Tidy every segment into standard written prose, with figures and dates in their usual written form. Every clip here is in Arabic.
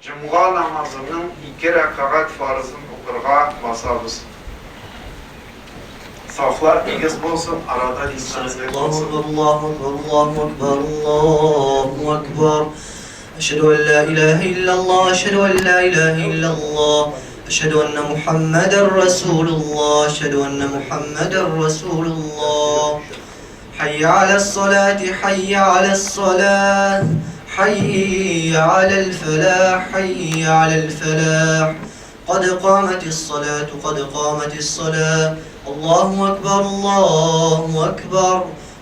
Cuma namazının 2 rekat farzını okurga basabız. Saflar iyiz olsun, arada lisanslık olsun. Allahu Ekber, Allahu Ekber, Allahu Ekber. Eşhedü en la ilahe illallah, eşhedü en la ilahe illallah. Eşhedü enne Muhammeden Resulullah, eşhedü enne Muhammeden Resulullah. Hayya alas salati, hayya alas salah. حي على الفلاح حي على الفلاح قد قامت الصلاة قد قامت الصلاة الله أكبر الله أكبر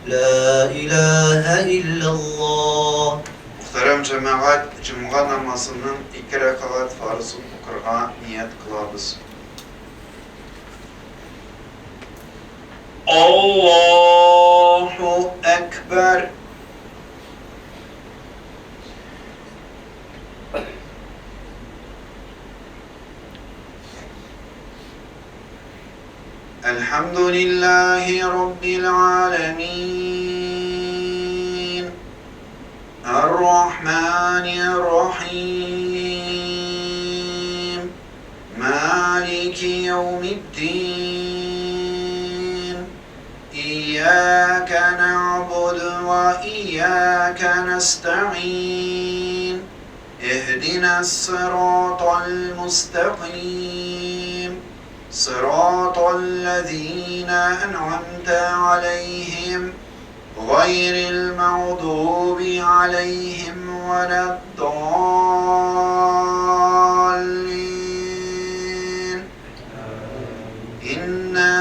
لا إله إلا الله. Muhterem cemaat, Cuma namazının 2 rekat farzını okurga niyet kılabız. Allahu Ekber. Elhamdülillahi Rabbil alemin. Errahmanirrahim. Maliki yevmiddin. İyyâke na'budu ve iyyâke nesta'in. İhdinas sıratal müstakîm. صراط الذين أنعمت عليهم غير المغضوب عليهم ولا الضالين. إنا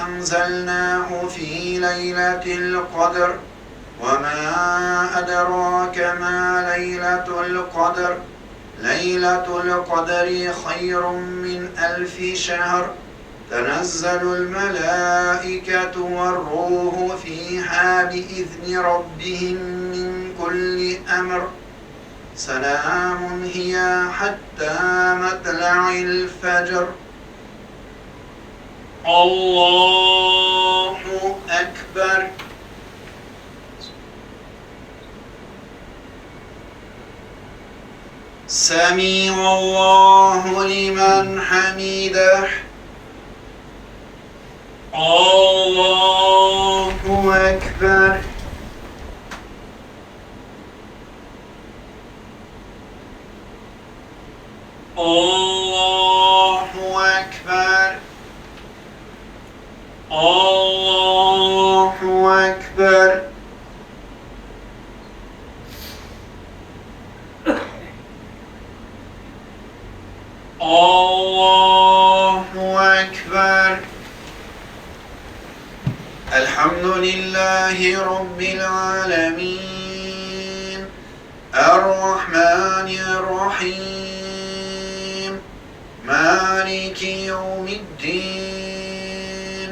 أنزلناه في ليلة القدر وما أدراك ما ليلة القدر ليلة القدر خير من 1000 شهر تنزل الملائكة والروح فيها بإذن ربهم من كل أمر سلام هي حتى مطلع الفجر. الله أكبر. سمع الله لمن حمده. الله أكبر. الله أكبر. الله أكبر. الله أكبر. الحمد لله رب العالمين الرحمن الرحيم مالك يوم الدين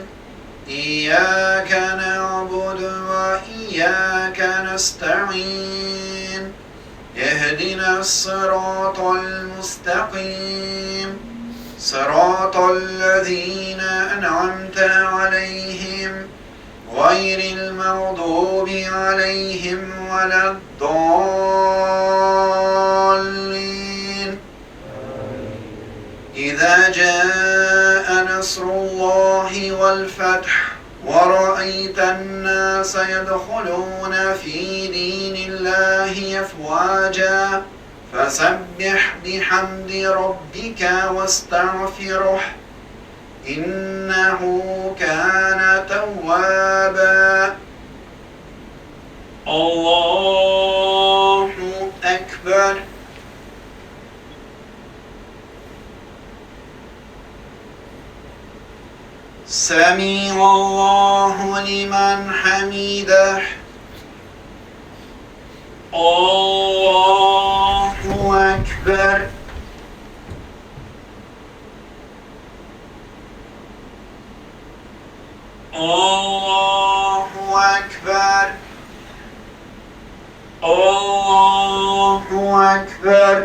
إياك نعبد وإياك نستعين اهدنا الصراط المستقيم صراط الذين أنعمت عليهم غير المغضوب عليهم ولا الضالين. إذا جاء نصر الله والفتح ورأيت الناس يدخلون في دين الله أفواجا فسبح بحمد ربك واستغفره إنه كان توابا. الله أكبر. سمع الله لمن حمده. الله أكبر. الله أكبر. الله أكبر.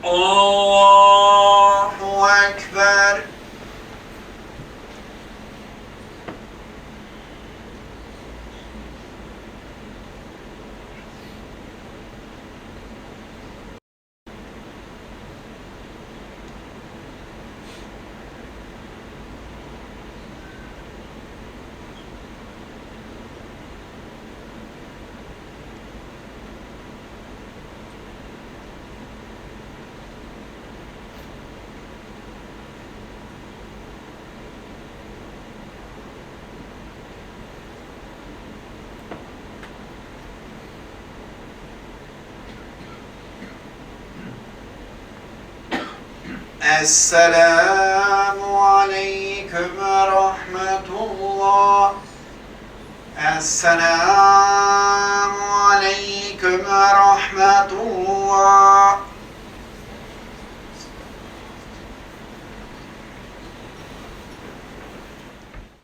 الله أكبر. Esselamu aleyküm ve rahmetullah. Esselamu